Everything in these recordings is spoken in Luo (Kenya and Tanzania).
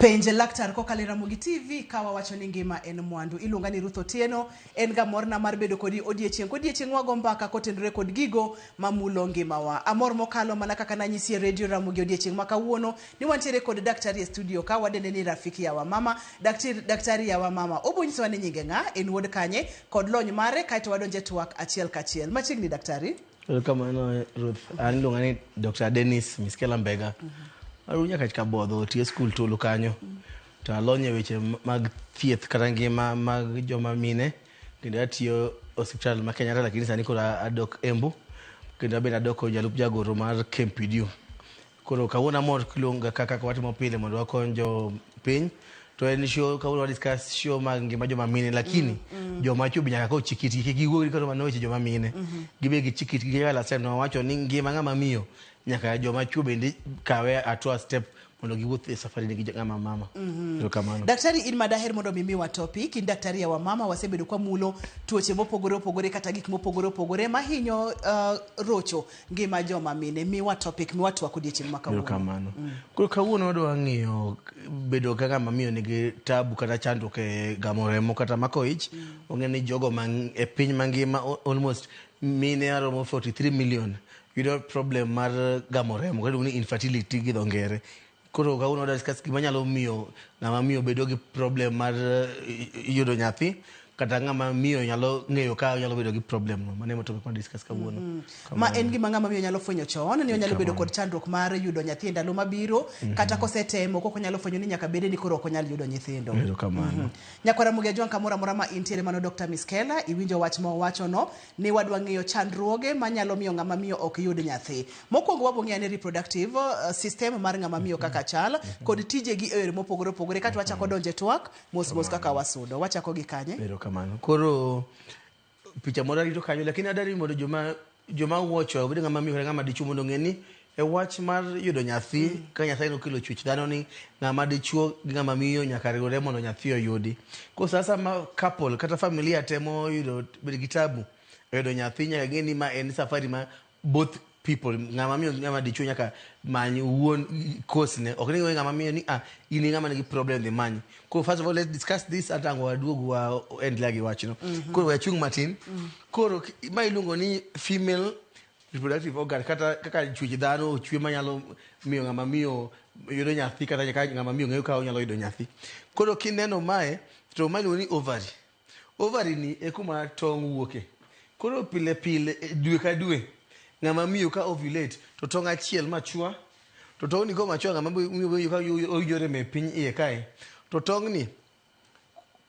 Penje laktar kokale Ramogi TV kawa wacho ni ngima en mwandu iluonga ni Ruth Otieno en ga morna mar bedo kodi odiechieng wago mbaka kotenore kod gigo mamulo ngimawa amor mokalo mana kaka nanyisi radio Ramogi odiechieng makawuono ni wantiere kod daktari e studio ka wadende ni rafiki yawa mama daktari yawa mama obonyiso ni nyinge nga en wuod kanye kod lony mare kaito wadonje twak achiel kachiel machiegni daktari. Welcome Ruth an iluonga ni Dr. Dennis Miskela Mbega. Arunya katika bodho tie school tulu kanyo to alonye weche mag thieth kata ngima mag joma mine kendo atiyo hospital ma Kenya lakini sani kora adok Embu kendo abena adoko jalup jagoro mar Kempidio koro kawuona mor kilonga kaka watimo pile mondo wakonjo piny to en show kawuona discuss show mag ngima joma mine lakini joma chubi nyaka ko chikiti gigo koro manoche joma mine gibe gi chikiti giyala seno wacho ni ngima ngama miyo nyaka joma chuo bende kawe atwa step mondo giwuoth e safari ni ngama mama. Kamano. Daktari in madaher mondo mimiwa topic in daktari ya wa mama wasebedo kwa mulo tuoche mopogore kata gik mopogore mahinyo rocho ngima joma mine miwa topic miwa twa kodiechieng makawuono. Kamano. Koro kawuono wadwa ng'iyo bedo kaka mamiyo nigi tabu kata chandruok e gamo remo kata mako ich ong'eni jogo e piny mangima almost mine aromo 43 million yudo problem mar gamo remo kendo ni infertility gi dho ngere koro kawuono discuss gima nyalo miyo ng'ama miyo bedo gi problem mar yudo nyathi kata ng'ama miyo nyalo ng'eyo ka nyalo bedo gi problem no mane motopic ma discuss kawuono ma en gima ng'ama miyo nyalo fwenyo chon ni nyalo bedo kod chandruok mar yudo nyathi ndalo mabiro kata kosetemo koko nyalo fwenyo ni nyaka bede ni koro ok nyalo yudo nyithindo. Kamano. Nyakwara Ramogi Ajwan kamora mora ma intiere mano Dr. Miskela iwinjo wach ma wacho no ni wadwa ng'iyo chandruoge manyalo miyo ng'ama miyo ok yud nyathi mokwongo wabong'e ni reproductive system mar ng'ama miyo kaka chal kod tije gi ere mopogore kata wachako donje twak mos kaka wasudo wachako gi kanye. Kamano. Koro picha mora rito kanyo lakini adari mondo joma wuocho bedo ng'ama miyo ng'ama dichuo mondo ng'eni e wach mar yudo nyathi ka nyathi no kilo chuch dhano ni ng'ama dichuo gi ng'ama miyo nyaka riwre mondo nyathi oyudi. Ko sasa ma couple kata familia temo yudo bedo kitabu yudo nyathi nyaka ng'eni ma en safari ma both people ng'ama miyo ng'ama dichuo nyaka many wuon kosne ok ni ng'ama miyo ni ini ng'ama nigi problem the many. Ko first of all let's discuss this atango aduogo wa end lagi wachno koro we chung matin koro ma iluongo ni female reproductive organ kata kaka chuch dhano chwe manyalo miyo ng'ama miyo yudo nyathi kata ng'ama miyo ng'eyo ka onyalo yudo nyathi koro kineno mae to mano ni ovary ni e kuma tong' wuoke koro pile dwe ka dwe ng'ama miyo ka ovulate to tong' achiel machua to tong' ni ko machua ng'ama miyo ka oyore me piny iye kae to tong' ni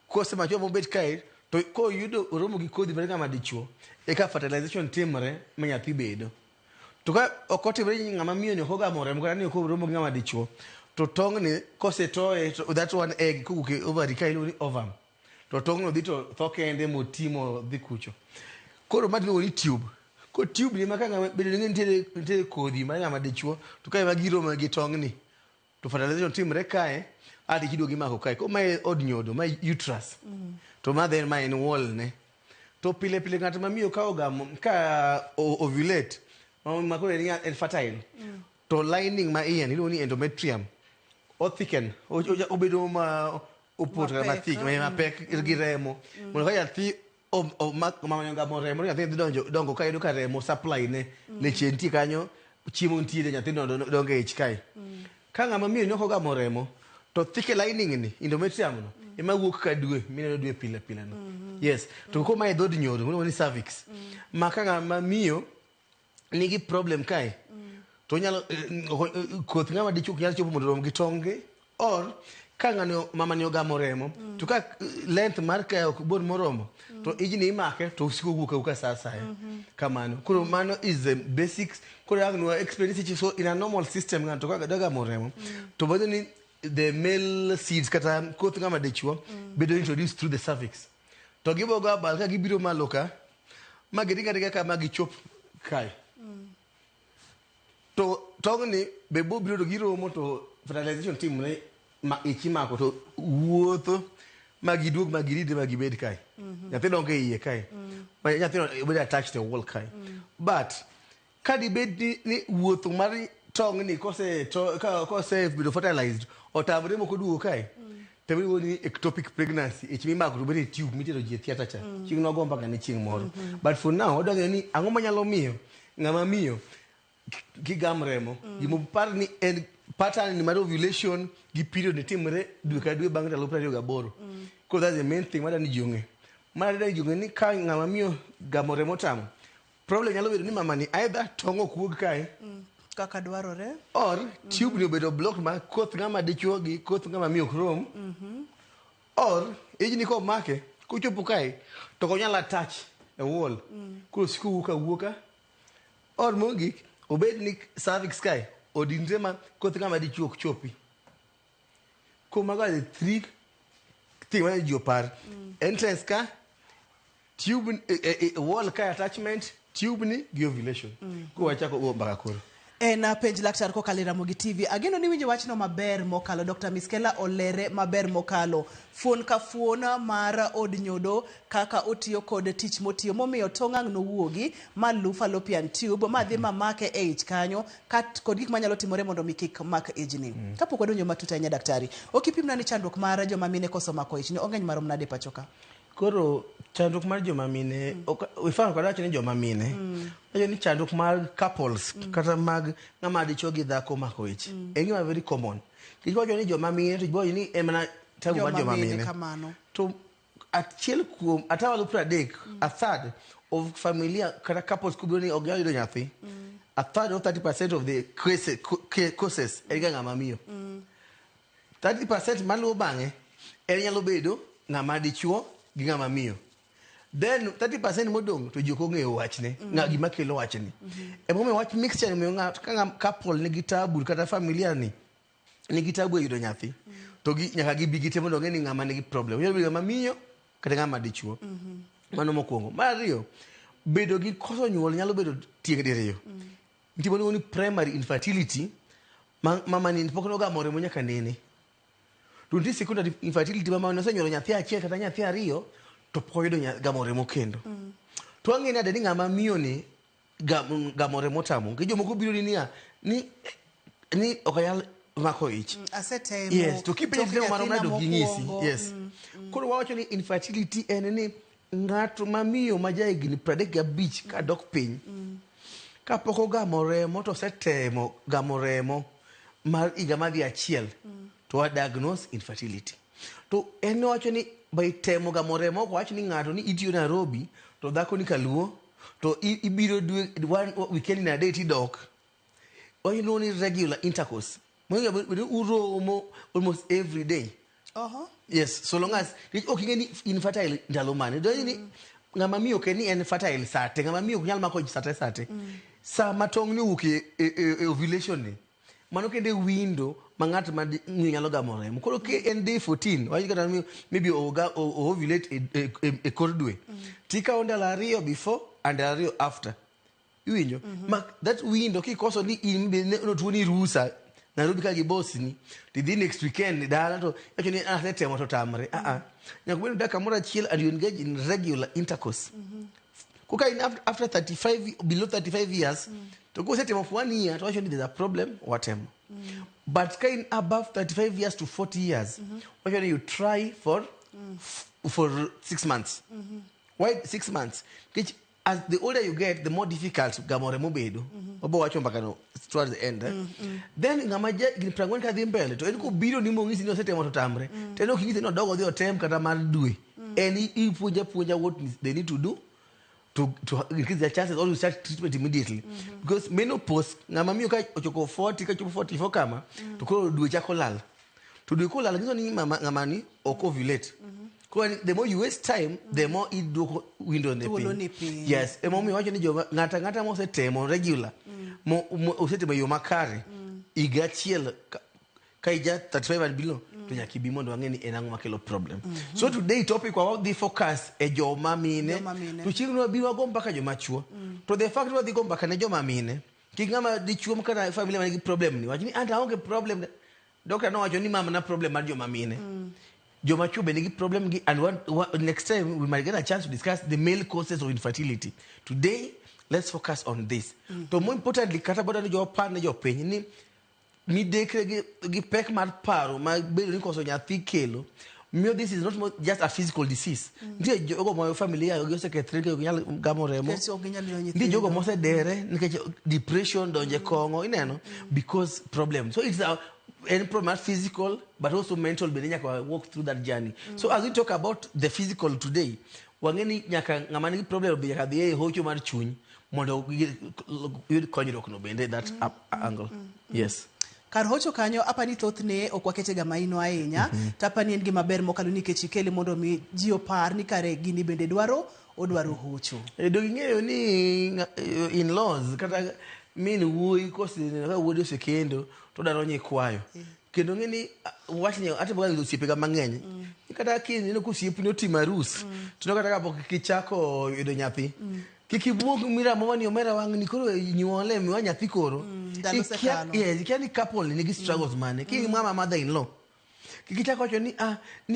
kose machua mobet kae to ko yudo oromo gi kodhi mar ng'ama dichuo eka fertilization timre ma nyathi bedo to ka ok otimre ng'ama miyo ni ok ogamo remo kata ni ok oromo gi ng'ama dichuo to tong' ni kose toye to that one egg kowuok e ovary ka iluongo ni ovum to tong' no dhi to tho kende motimo dhi kucho koro ma iluongo ni tube ko tube ni maka ng'ama bedo ni nitie kodhi mar ng'ama dichuo to kae ma giromo gi tong' ni to fertilization timre kae adi kido gi mako kae ko mae od nyodo mae uterus to ma then ma en wall ne to pile ng'at mamiyo ka ogamo ka ovulate ma ko en fertile to lining ma iye iluongo ni endometrium o thicken obedo ma opoto ma thick ma pek gi remo mondo ka nyathi mama ngamo remo nyathi dongo ka yudo ka remo supply ne leche nitie kanyo chiemo nitie nyathi dongo e ich kae ka ng'ama miyo nyoko gamo remo to thick lining ni endometrium no ema wuok ka dwe mineno dwe pile no yes to ko mai dhod nyodo ni cervix maka ng'ama miyo nigi problem kae to nyalo koth ng'ama dichuo nyalo chopo mondo rom gi tonge or ka ng'ano mama ni ogamo remo to ka length mar ka ok bor moromo to ijni imake to usiko wuoka sasa kamano koro mano is the basics koro agno experience so in a normal system ng'ato ka gamo remo to bado ni the male seeds kata koth ng'ama dichuo bedo introduced through the cervix to gibogo abal ka gibiro maloka ma giringa ka ma gichop kai to tong' ni be bo biro to giromo to fertilization timre ma ichimako to wuotho ma giduog ma giride ma gibed kai nyathi dongo e iye kai ma nyathi no be attached to wall kai but ka di bed ni wuotho mar tong ni kose bedo fertilized otamre moko duo kae temi woni ectopic pregnancy ich mi mag rubere tube mitero ji theater cha ching no gomba kan ching moro but for now odonge ni ango manyalo miyo ngama miyo gigam remo gimo par ni en pattern ni mar ovulation gi period ni timre dwe ka dwe bang' ndalo 28 because that's the main thing madani jonge ni ka ngama miyo gamo remo tamo problem nyalo bedo ni mama ni either tongo kuog kae kaka dwarore or tube ni obedo block ma koth ngama dichuo gi koth ngama miyo krom or ejini ko make kuchopo kae to ko nyala touch a wall kuro siku wuka or mogik obed ni cervix kae odinre ma koth ngama dichuo chopi ko maga the three thing when you par entrance ka tube wall ka attachment tube ni gi ovulation ko wacha ko mbaka koro na page laktar ko kalira Ramogi TV ageno ni winjo wachno maber mokalo Dr. Miskela olere maber mokalo fuon ka fuona mar od nyodo kaka otiyo kod tich motiyo momiyo tongang no wuogi malu fallopian tube madhi mamake e ich kanyo kat kod gik manyalo timore mondo mikik mak ejni kapok wadonjo matuta nya daktari okipimna ni chandruok mar joma mine koso mako ich ni ongeny marom nade pachoka koro chandruok mar joma mine ifan kwa dacho ni joma mine ajo ni chandruok mar couples kata mag ngama dichuo gi dhako mako ich engima very common kiwacho ni joma mine to boy ni emana tabu mar joma mine to achiel kuom atawalo 30 a third of familia kata couples kubiro ni ogya yudo nyathi a third of 30% of the cases ega ngama miyo 30% maluwo bang'e en nyalo bedo ngama dichuo gi ngama miyo then 30% modong to joko ng'eyo wachne gima kelo wachne emomiyo wach mixture miyo ng'ato ka couple nigi tabu kata familia ni nigi tabu yudo nyathi to nyaka gibi gite mondo ng'e ni ng'ama nigi problem nyalo bedo ng'ama miyo kata ng'ama dichuo mano mokwongo mar ariyo bedo gi koso nyuol nyalo bedo tieng' diriyo nitie ni primary infertility mama ni pok nogamore mo nyaka nene to nitie secondary infertility mama no senyuolo nyathi achiel kata nyathi ariyo to poyudo gamore mo kendo to ang'e ni ng'ama miyo ni gamore motamo ke jomoko biro ni okanyal mako ich asetemo yes to kipenjo maro ngado gingisi yes koro wacho ni infertility en ni ng'ato mamiyo ma jahigni 35 ka dok piny kapok ogamoremo to setemo gamoremo mar higa madhi achiel to a diagnose infertility to en wacho ni by temo gamoremo ko wacho ni ng'ato ni itiyo Nairobi to dhako ni Kaluo to ibiro dwe one weekend in a day tidok or you know ni regular intercourse we uromo almost every day yes so long as okay ni infertile ndalo mane do ni ng'ama miyo ke ni en fertile sate ng'ama miyo nyal mako sate sa matong ni uke ovulation ni mano kende window mangat ma nyalo gamore mukoro ke en day 14 waji kata maybe ovulate a kordwe tika onda la rio before and la rio after winjo that window ki koso ni no tuoni rusa Nairobi ka gibosi ni the next weekend dala to yacho ni atemo to tamre nyakubeni daka mora chill and you engage in regular intercourse kuka in after 35 below 35 years to go set of 1 year to actually there's a problem whatever but kind above 35 years to 40 years actually you try for 6 months why 6 months which as the older you get the more difficult gamore mobedo obo wacho mpaka no towards the end then ngamaje giprangon ka dhi mbele to en ko biro ni mongisi no setemo to tamre teno kingisi no dogo dhi otem kata mar dwe en ipuonja what they need to do to increase their chances or to start treatment immediately because menopause ngama miyo ka ochoko 40 ka chopo 44 kama to ko dwe chako lal to dwe ko lal ngiso ni mama ngama ni ovulate the more you waste time the more it do window in the pain yes emomi wacho ni joma ngata mo setemo regular mo osetemo yo makare igachiel ka ija 35 and below to nyaki bi mondo ang'e ni en ang'o makelo problem so today topic about the focus e joma mine to chingno biro go mpaka joma chuo to the fact that go mpaka ne joma mine kingama dichuo mkana family manigi problem ni wacho ni anta onge problem doctor no wacho ni mama na problem mar joma mine joma chuo benigi problem gi and next time we might get a chance to discuss the male causes of infertility today let's focus on this. To more importantly, kata boda ni jo par ne jo piny ni midekre gi pek mar paro ma bedo ni koso nyathi kelo. This is not just a physical disease. Ndiye jogo mo familia yo secretary ke nyal gamo remo. Ndiye jogo mo se dere nikech depression donje kongo ineno because problem. So it's any problem physical but also mental be nyaka walk through that journey. So as we talk about the physical today, wangeni nyaka ngamani problem be nyaka the hocho mar chuny mondo yud konyruok no bende that angle. Yes. Kar hocho kanyo apani thothne okwakete ga maino ahinya tapani en gima ber mokalo nikech ikele mondo mi ji opar ni kare gini bende odwaro hocho. Do ng'eyo ni in-laws kata min wuoyi ka wuodi osekendo to daro nyikwayo. Kendo ng'eni wachni ateboga osiepe ga mang'eny. Kata kiny no kusiepe no timo arus. To kata kapok kichako yudo nyathi. Kikibuok miramo mani omera wang ni koro nyuole miwa nyathi koro. Yes, ikiani couple ni struggles mane. Ki mama mother-in-law. Kikichako wacho ni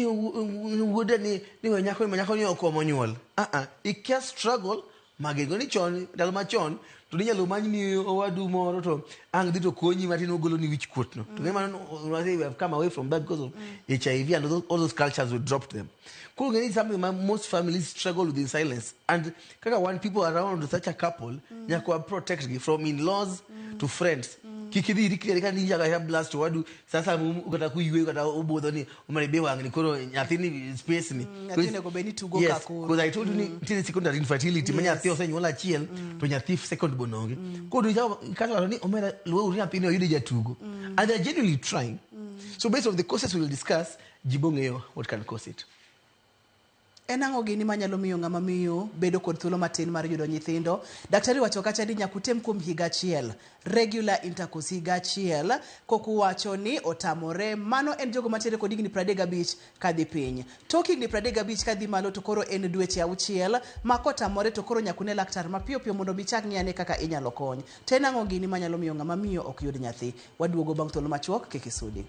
wuode ni nyako ni okomo nyuol. Ikia struggle magego ni chon dal machon to dinyalo manyi ni owadu moro to ang dhi to konyi matin ogolo ni wich kuot no. To we have come away from that because of HIV and all those cultures we dropped them. Cool, it's something most families struggle with in silence. And kaka one people around such a couple, nyakwa protect from in-laws to friends. Kikidi rikiri kan ninja ga blast wadu sasa ukata kuyiwe ukata obodo ni umaribe wangu ni koro nyathini space ni. Nyathine ko beni tugo yes, kako. Because I told you ni tini secondary infertility manya nyathi osenyuola achiel to nyathi second bononge. Koro kata ni omera luwe uri nyathini oyude jatugo. And they're genuinely trying. So based on the causes we will discuss, jibongeyo what can cause it. Enang'o gini manyalo miyo ng'ama miyo bedo kod thuolo matin mar yudo nyithindo. Daktari wacho kacha ni nyakutem kuom higa achiel, regular intercourse higa achiel, koku wacho ni otamore. Mano en jogo mantiere kod higni 35 kadhi piny. Tok higni 35 kadhi malo to koro en dweche auchiel, ma kotamore to koro nyakune laktar mapiyo piyo mondo bichak ng'iyane kaka inyalo kony. To enang'o gini manyalo miyo ng'ama miyo ok yud nyathi. Waduogo bang' thuolo machuok kikisudi.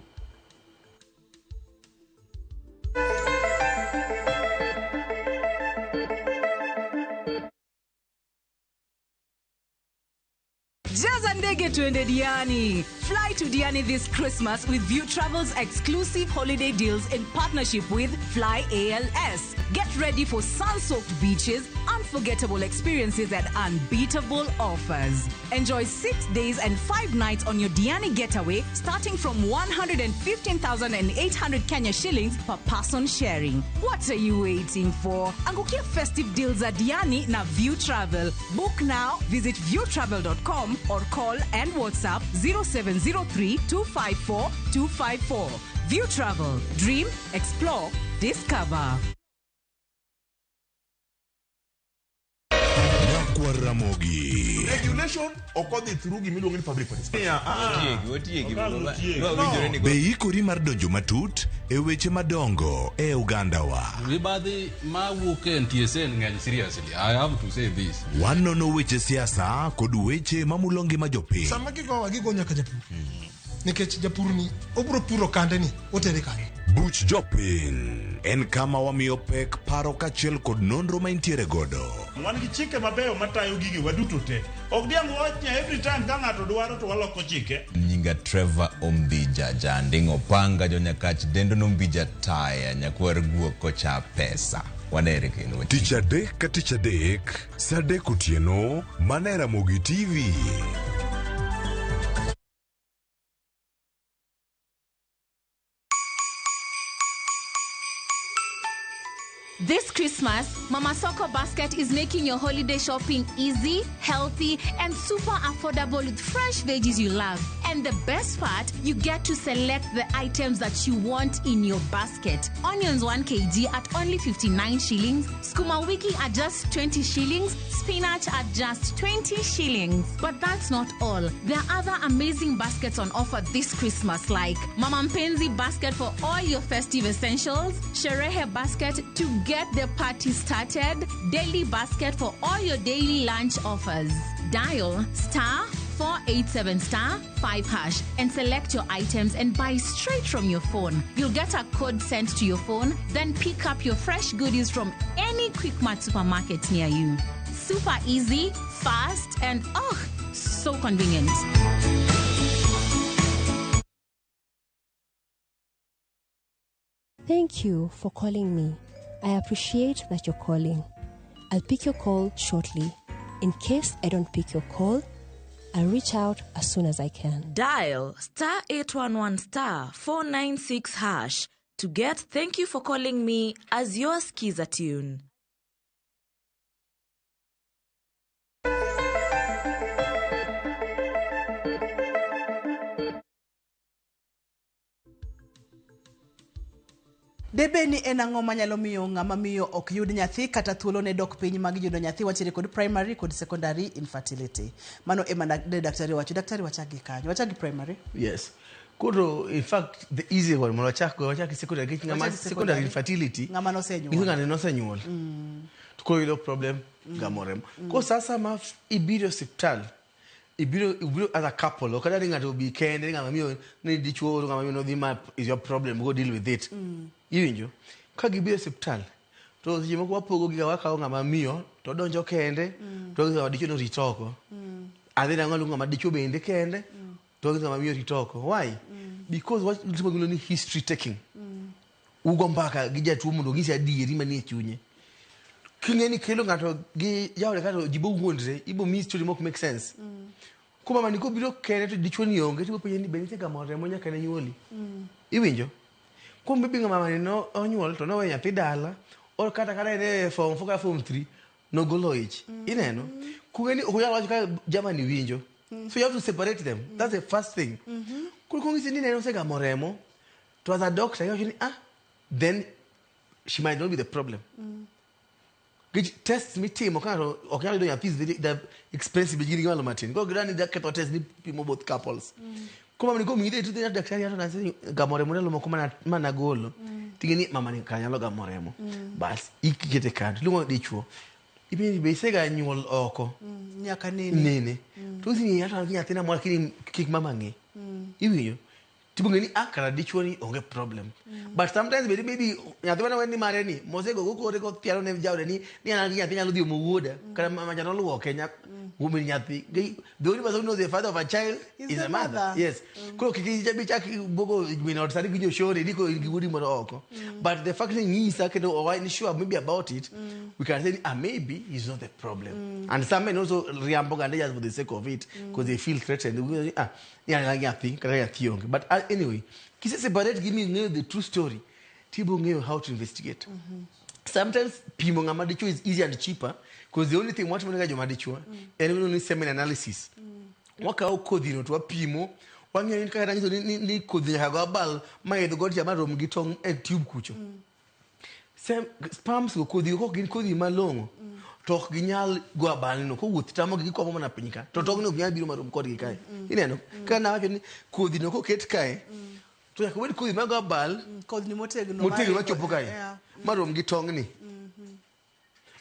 Jaza ndege tuende Diani. Fly to Diani this Christmas with View Travel's exclusive holiday deals in partnership with Fly ALS. Get ready for sun-soaked beaches, unforgettable experiences and unbeatable offers. Enjoy 6 days and 5 nights on your Diani getaway starting from 115,800 Kenya shillings per person sharing. What are you waiting for? Angukia festive deals at Diani na View Travel. Book now. Visit viewtravel.com or call and WhatsApp 0703 254 254. View Travel. Dream, explore, discover. Ramogi. Regulation occurred through gimiluongo ni public participation. Be ikori mar donjo matut e weche madongo e Uganda wa. Ribadhi ma wuke NTSN ng'eny seriously. I have to say this. Wanono weche siasa kod weche mamulongi majopiny. Sama gigo nyaka japur. Nikech japur ni obro puro kande ni otere kande. Buch jopiny en kama wamiyo pek paro kachiel kod nonro maintiere godo. Wan gi chike mabeyo matayo gigi waduto te. Ok diang wachnya every time ka ng'ato dwaro to waloko chike. Nyinga Trevor Ombija jandingo panga jonyakach dendo nombija taya nyakwer guo kocha pesa. Wanere kendo. Tich adek ka tich adek, sa adek otieno, mana e Ramogi TV. This Christmas, Mama Soko Basket is making your holiday shopping easy, healthy, and super affordable with fresh veggies you love. And the best part, you get to select the items that you want in your basket. Onions 1 kg at only 59 shillings, skuma wiki at just 20 shillings, spinach at just 20 shillings. But that's not all. There are other amazing baskets on offer this Christmas, like Mama Mpenzi basket for all your festive essentials, Sherehe basket to get the party started, daily basket for all your daily lunch offers. Dial *487*5# and select your items and buy straight from your phone. You'll get a code sent to your phone, then pick up your fresh goodies from any Quick Mart supermarket near you. Super easy, fast, and so convenient. Thank you for calling me. I appreciate that you're calling. I'll pick your call shortly. In case I don't pick your call, I'll reach out as soon as I can. Dial *811*496# to get "Thank you for calling me" as your skiza tune. Debe ni en ang'o manyalo miyo ng'ama miyo ok yud nyathi kata thuolo ne dok piny mag yudo nyathi wachire kod primary kod secondary infertility. Mano ema de daktari wacho. Daktari wachagi kanyo. Wachagi primary. Yes. Koro in fact the easy one mono wachaki secondary ng'ama secondary infertility. Ng'ama nosenyuol. Ng'ama nosenyuol. To ko yudo problem gamorem. Ko sasa ma ibiro hospital. Ibiro as a couple. Okada ng'ato bi kende ng'ama miyo ni dichuo ng'ama miyo no dhi map is your problem, go deal with it. Iwinjo ka gibiro hospital to seche moko wapogo giga wakawo ng'ama miyo to donjo kende to ng'ama dichuo no ritoko adhina ng'ama dichuo bende kende to ng'ama miyo ritoko. Why? Because what people ni history taking ugo mbaka gi jatuo mondo ng'isi adieri manie chunye king'eni kelo ng'ato gi jawre kato jibo wuondre ibo mi story mok make sense kuma mani ko biro kende to dichuo ni onge to penye ni benite gamore mo nyaka ne nyuoli. Iwinjo kumbe binga mama no onyuol to no we nyathi dala or kata ne form 4 form 3 no golo ich ineno kugeni okuyalo wacho ka jamani winjo so you have to separate them. That's the first thing. Kungisi ni neno sega moremo to as a doctor you then she might not be the problem. Get test me team okano okalo do nyathi the expensive beginning walo matin go grani that keto test ni pimo both couples. Kuma mniko mwingine tu tena daktari hata nasema gamoremo nalo mokoma mana golo tingeni mama ni kanyalo gamoremo bas ikikete kando lungo dichuo ibi besega nyuol oko nyaka nini to zini hata nyathi na mwakini kik mama nge iwiyo tibungeni akara dichuo ni onge problem but sometimes maybe nyathi wana weni mareni mosego gokore ko tiaro ne jawre ni ana nyathi nyalo dhi omuoda kana mama jano luwo Kenya woman nyathi the only person who knows the father of a child is a mother. Yes. Ko kikija bichaki bogo mina otsari kinyo shore diko gigudi moro oko but the fact is that or why sure maybe about it we can say maybe he's not the problem and some men also riamboga and just for the sake of it because they feel threatened but anyway kise separate give me the true story tibo ngeo how to investigate. Sometimes pimo ngama dicho is easier and cheaper because the only thing what mwenga joma dicho and we need semen analysis waka okodi no to pimo wang'e ni kaka rangizo ni kodhi nyaka bal ma yedho god jama rom gi tong e tube kucho sperms go kodhi ko gin kodhi malongo to ok ginyal go abal no ko wuoth tamo gi kwamo mana piny ka to tong no ginyal biro marom kodgi kae ineno kana wacho ni kodhi no ko ket kae to nyaka wed kodhi mag abal kodhi ni motegno machopo kae marom gi tong ni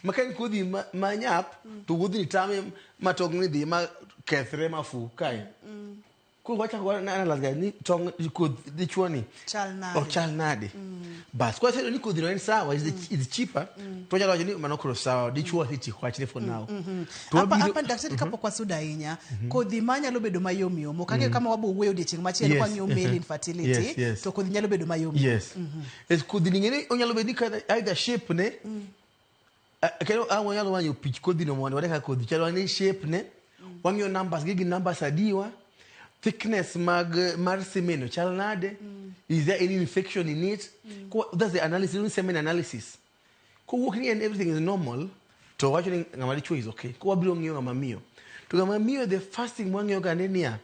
makan kodhi manyap to wuodhi ni tame matong ni dhi ma kethre mafu kae ko wacha ko na analyze ni tong kodhi dichuo ni chal nade bas kwa said ni kodhi no en sawa is cheaper to nyalo wacho ni manokro sawa dichuo hiti kwachne for now hapa daktari kapo kwa suda inya kodhi manyalo bedo mayomyom okage kama wabo weyo dichieng machielo kwa nyo male infertility to kodhi nyalo bedo mayomyom es kodhi ngene onyalo bedo ni either shape ne kero awo nyalo wanyo pitch kodhi no mwana wadeka kodhi chalo ni shape ne wangyo numbers gigi numbers adiwa thickness mar semen chal nade is there any infection in it that's the analysis semen analysis ko working and everything is normal to watching ngama dichuo is okay ko wabiro ng'iyo ngama miyo to ngama miyo the first thing wang'iyo ganenia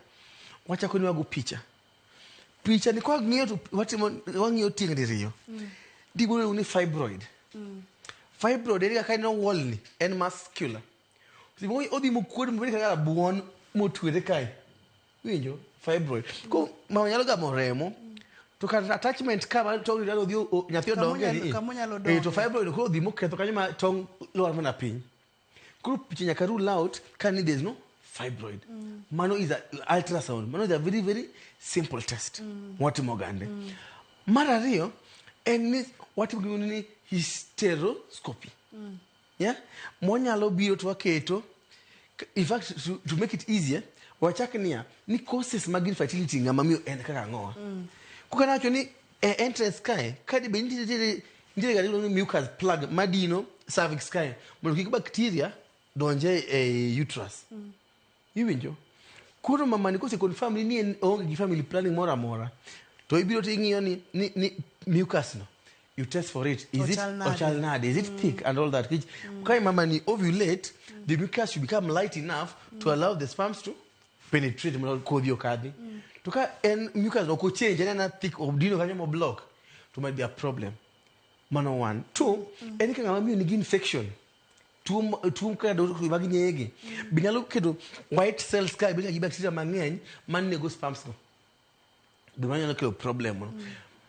wacha koni wago picha ni kwa ng'iyo to wang'iyo tingni riyo dibolo ni fibroid eri ka no wall ni en muscular sibo odi mokuod mbele kaka buon motwere kai winjo fibroid ko mama nyalo gamo remo to kan attachment kama to ridalo dio nyathi odonge ni to fibroid ko di moketho kanyo ma tong lor mana piny ko picha nyaka rule out kan there is no fibroid mano is a ultrasound mano is a very very simple test what mogande marario and what we need hysteroscopy yeah monyalo biro to aketo in fact to make it easier wachak ni causes mag infertility ngama miyo en kaka ngoa kuka nacho ni entrance kae kadi be ndire gari lo mucus plug madino cervix kae mondo kik bacteria donje e uterus iwinjo koro mama ni kose confirm ni en onge gi family planning mora to ibiro ting'iyo ni mucus no you test for it. Is it ochalnade? Is it thick and all that? Kai mama ni ovulate, the mucus should become light enough to allow the sperms to penetrate kodio kadi. To ka en mucus no ko change na thick or dino kanya mo block. To might be a problem. Mano 1. 2, any kind of immune infection. Two ka do ibagi nyege. Binyalo kedo white cells ka ibigi bacteria mang'eny man nego sperms no. Dumanya no problem.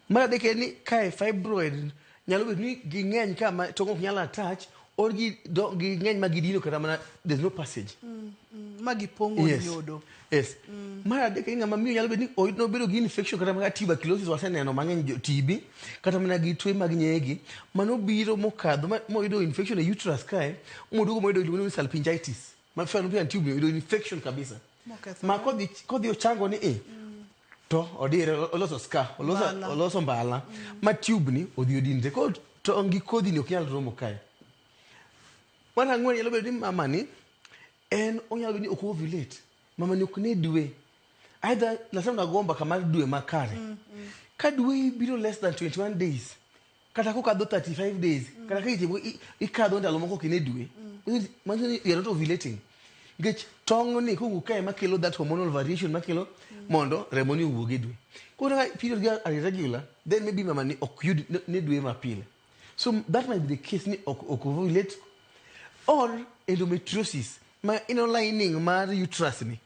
Mara deke ni kai fibroid nyalo bet ni ging'eny kama tongo nyalo attach or gi ng'eny magidino kata mana there's no passage magi pongo yodo. Yes. Mara deke ni ngama miyo nyalo bet ni no bedo gi infection kata mana tuberculosis waseneno mang'eny TB kata mana gi tuo mag nyegi mano biro mokadho moyudo infection e uterus kae modugo moyudo ni salpingitis ma fano pia tube moyudo infection kabisa ma kodhi ochango ni to odire oloso ska oloso mbala ma tube ni odhi odinde ko to ongi kodhi ni okyal romo kae wana ng'wen yalo bedo ni mama ni en onyalo bedo ni ok ovulate mama ni ok ne dwe either lasema nagomba kama dwe makare ka dwe biro less than 21 days kata ko kadho 35 days kata ka ikadho ndalo moko kine dwe manzo ni you're not ovulating get tongo ni ko kae makelo that hormonal variation makelo mondo remo ni wuoge dwe koro period ga are irregular then maybe mama ni ok ne dwe mapile so that might be the case ni ok ovulate or endometriosis ma inner lining mar uterus ni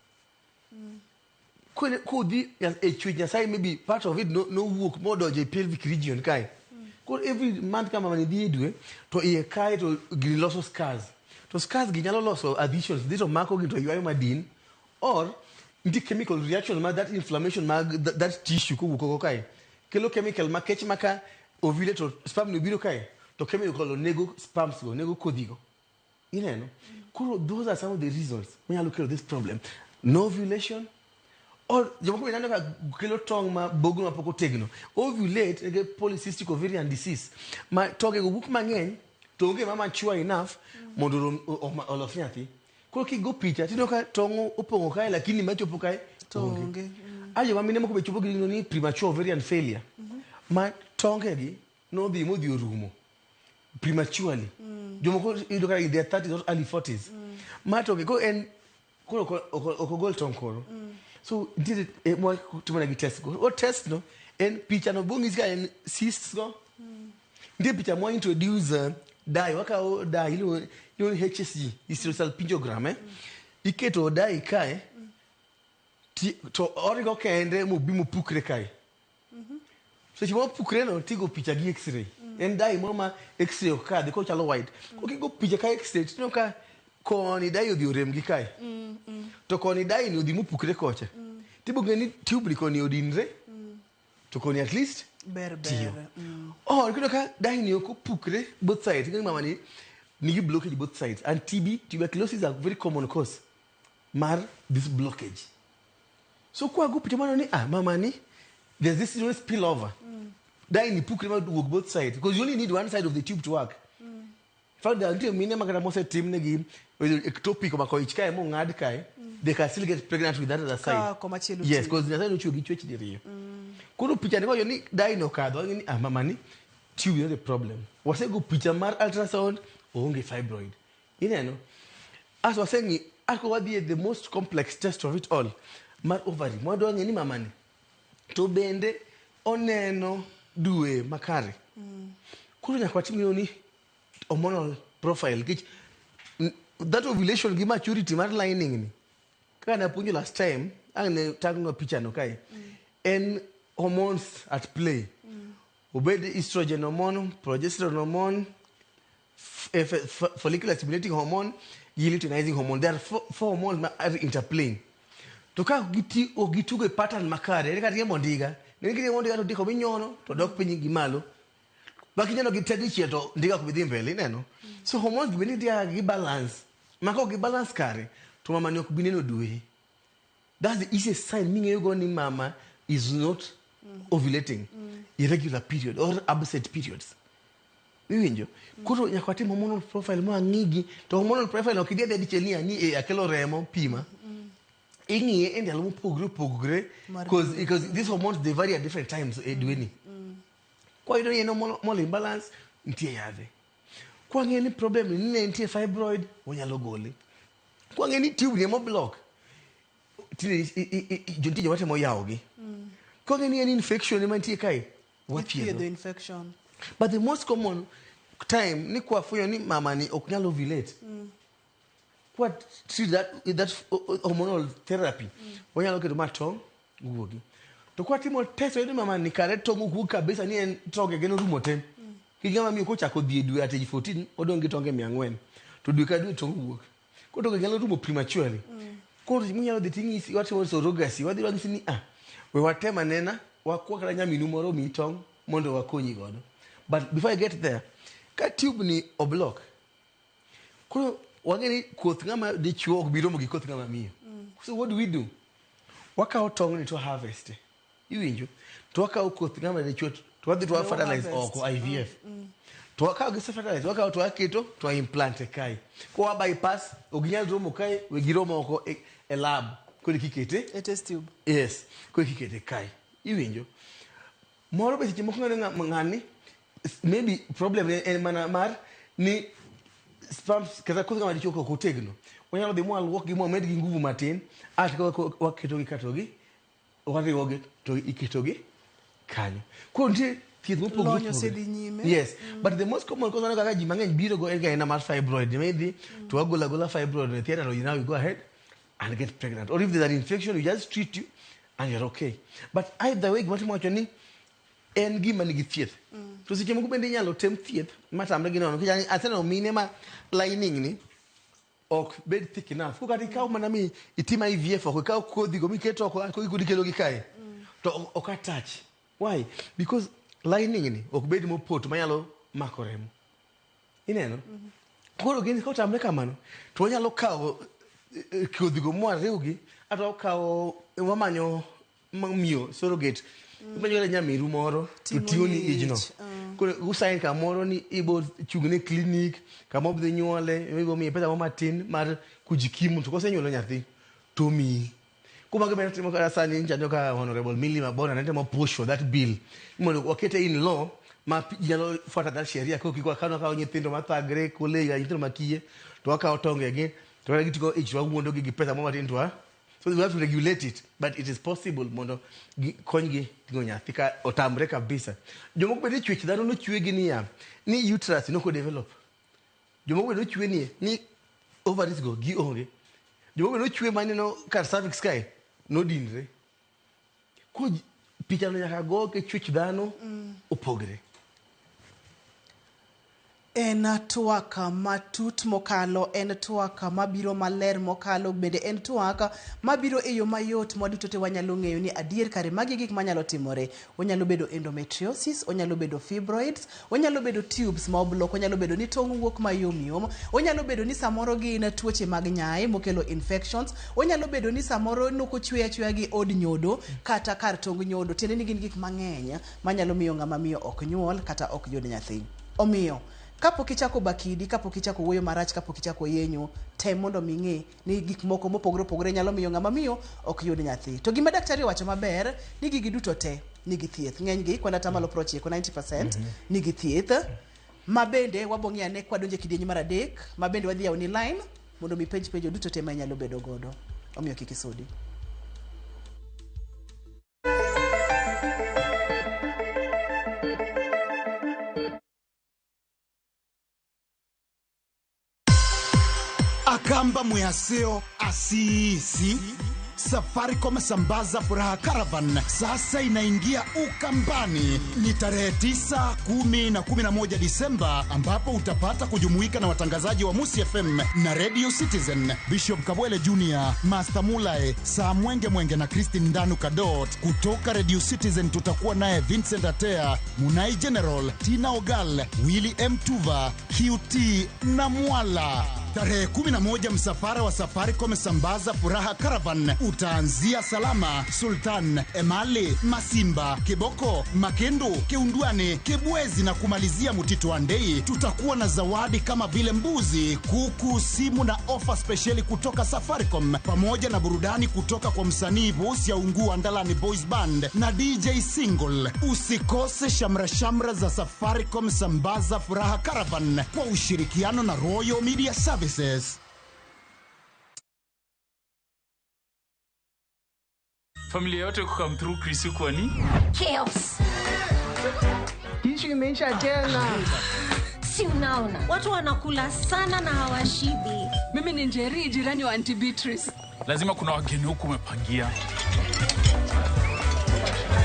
could be a chujnya maybe part of it no work more do pelvic region kai could every month kama mani didwe to e kai to griloso scars to scars ginyalo loso additions this mako ginto yuayo madin or the chemical reaction ma that inflammation ma that tissue ko kai kelo chemical ma kech maka ovulate to sperm no biro kai to chemical nego sperms go nego kodigo ineno kuro those are some of the reasons when you look at this problem no ovulation or jomoko inano ka kelo tong ma bogu ma poko tegno ovulate ege polycystic ovarian disease ma toge go buk mang'eny to onge mama chua enough mondo olofnyati kuro ki go picha tino ka tongo opongo kai lakini machopo kai tonge ayo mamine moko be chopo gino ni premature ovarian failure ma tonge gi no dhi modhi orumo prematurely jomoko ido ka in their 30s or early 40s ma tonge go en kuro okogol tong koro so did it mo tumana gi test go o test no en picha no bungis ka en cysts go ndi picha mo introduce dye waka o dye ilo HSG hysterosalpingogram iketo dye kae to origo kende mo bimo pukre kae so chimo pukre no tigo picha gi x-ray en dye mo ma x-ray ka de ko chalo white ko kigo picha ka x-ray tino ka koni dye odhi orem gi kae to koni dye ni odhi mupukre kocha tibo ngeni tube koni odinre to koni at least ber or kino ka dye ni ko pukre both sides ngani mama ni you blockage both sides and tuberculosis are very common cause mar this blockage so kwa go picha mano ni mama ni there's this spill over dye ni pukre ma both sides because you only need one side of the tube to work found that until mine magara mo se team negi ectopic ma ko ichkae mo ngad kae they can still get pregnant with that other side yes because the other no chuo gi chwech diriyo kuro picha ni ni dye no kadho ni mama ni tube is the problem wase go picha mar ultrasound onge fibroid ineno as was saying ako the most complex test of it all mar ovary modo ngeni mama ni to bende oneno due makare kuro nyakwatimio ni hormonal profile which that ovulation gi maturity mar lining ni kana punjo last time ane tagno picha no kai en hormones at play obed estrogen hormone progesterone hormone follicular stimulating hormone luteinizing hormone there are four hormones are interplaying to ka gitugo pattern makare ere ka riembo ndiga ningire mondo to diko minyono to dok piny gi malo bakinyano gitedi chieto ndiga kubidhi mbele neno so hormones gibeni dia gi balance mako gi balance kare to mama ni ok bineno dwe. That's the easiest sign ming'eyo go ni mama is not ovulating irregular period or absent periods. Iwinjo? Koro nyaka watim hormonal profile mo ang'igi, to hormonal profile ok idhi dicheni ni akelo remo pima. Ing'iye e ndalo mopogore because these hormones they vary at different times e dweni. Kwa hiyo yeno hormonal imbalance nitie yadhe. Kwa ng'e ni problem ni nitie fibroid onyalo gole. Kwa ng'e ni tube ni mo block. Jonti jawate mo yawogi. Kwa ng'e ni infection ema nitie kai. The infection. But the most common time ni kwa fuyo ni mama ni ok nyalo ovulate. Kwa treat that hormonal therapy. Wanyalo keto matong guogi. To kwa timo test ni mama ni kare tongu guogi kabisa ni en tonge geno rumo ten. Higa mami ko chako dhi dwe at age 14 odonge tonge 400. To dwe ka dwe tongu guogi. Ko tonge gelo rumo prematurely. Ko munyalo dhi tingi watimo surrogacy wadhi wanisi ni we watema nena wakwa kala nyaminu moro mi tong mondo wakonyi godo. But before I get there, ka tube ni oblock. Ko wangeni koth ngama dichuo ok biro mo gi koth ngama miyo. So what do? Wakao tong ni to harvest. Iwinjo? To wakao koth ngama dichuo to wadhi to fertilize oko IVF. To wakao gi fertilize wakao to aketo to implant kai. Ko wa bypass oginyal romo kai we giromo oko e lab. Ko dikikete a test tube. Yes, ko dikikete kai. Iwinjo? Moro be seche moko ng'ani maybe problem en mana mar ni sperms kata koth ngama dichuo ko tegno. Onyalo dhi mwal wok gi mo med gi nguvu matin atika waketo gi katogi wariwogi to iketogi kanyo. Ko ntie thieth mopogore. Yes, but the most common cause kaka ji mang'eny biro go en ga mar fibroid. Maybe to agola fibroid in theater, you know, you go ahead and get pregnant. Or if there's an infection, we just treat you and you're okay. But either way, what wacho ni en gima nigi thieth. To seche moko bende inyalo tem thieth matamre gi nono. Kijani aseno mine ma lining ni ok bed thick enough. Ko kati kaw mana mi itima IVF ok kaw kodhi go miketo ko igudi kelo gi kae. To ok attach. Why? Because lining ni ok bed mopot manyalo mako remo. Ineno? Koro gini ka tamre kamano to wanyalo kaw kodhi go mwariwgi ato kaw wamanyo mamiyo surrogate. Imanyo nyamiru moro to tioni ijno. Koro usain kamoro ni ibo chugne clinic kama obdhi nyuole ibo mi pesa matin mar kujikimu to kosenyuolo nyathi to mi kuma ke bene timo kara sani njano ka honorable Millie Mabona natemo push for that bill mondo wakete in law ma jalo fuata that sheria ko kiko kano ka nyithindo mathagre kolega nyithindo makie to waka otonge gi to wagi tiko ich wawuondo gi pesa matin to so we have to regulate it, but it is possible mondo kongi tingo nyathi ka otamre kabisa. Jomoko bende chwech dhano no chwegi ni uterus no ko develop. Jomoko bende chwe ni ovaries go gi onge. Jomoko bende chwe mane no kar cervix kai no dinre. Ko picha no nyaka go ke chwech dhano opogre. En twaka matut mokalo, en twaka mabiro maler mokalo, bende en twaka mabiro e yo mayot mwaduto te wanyalo ng'eyo ni adier kare magi gik manyalo timore. Onyalo bedo endometriosis, onyalo bedo fibroids, onyalo bedo tubes ma oblok, onyalo bedo ni tong' wuok mayom, onyalo bedo ni samoro gin tuoche mag nyaye mokelo infections, onyalo bedo ni samoro nuko chweya gi od nyodo kata kar tong' nyodo. Tiende ni gin gik mang'eny manyalo miyo ng'ama miyo ok nyuol kata ok yud nyathi. Omiyo kapok ichako bakidi, kapok ichako wuoyo marach, kapok ichako yenyo, tem mondo ming'e ni gik moko mopogore nyalo miyo ng'ama miyo ok yud nyathi. To gima daktari wacho maber ni gigi duto te nigi thieth. Ng'eny gi kwanda tamalo 90% nigi thieth. Ma bende wabong'e ane kwadonje kidienje mar adek, ma bende wadhi yaw ni line mondo mi penjo duto te ma nyalo bedo godo. Omiyo kik isudi. Akamba mwaseo asisi Safaricom sambaza furaha caravan sasa inaingia ukambani. Ni tarehe 9, 10 na 11 Disemba ambapo utapata kujumuika na watangazaji wa Musi FM na Radio Citizen, Bishop Kabwele Junior, Master Mulae, Mwenge na Christine Ndanu Kadot. Kutoka Radio Citizen tutakuwa naye Vincent Atea, Munai General, Tina Ogal, Willy M. Tuva, QT na Mwala. Tarehe 11 msafara wa Safaricom Sambaza Furaha Caravan utaanzia Salama, Sultan, Emali, Masimba, Kiboko, Makendo, Keundwane, Kibwezi na kumalizia Mutito Andei. Tutakuwa na zawadi kama vile mbuzi, kuku, simu na ofa speciali kutoka Safaricom pamoja na burudani kutoka kwa msanii Bosi ya Ungu Andalani Boys Band na DJ Single. Usikose shamra za Safaricom Sambaza Furaha Caravan kwa ushirikiano na Royal Media Services. Familia yote come through Kristo kwani? Chaos. Hichi imeisha tena. Si unaona. Watu wanakula sana na hawashibi. Mimi ni Njeri, jirani wa Auntie Beatrice. Lazima kuna wageni huku umepangia.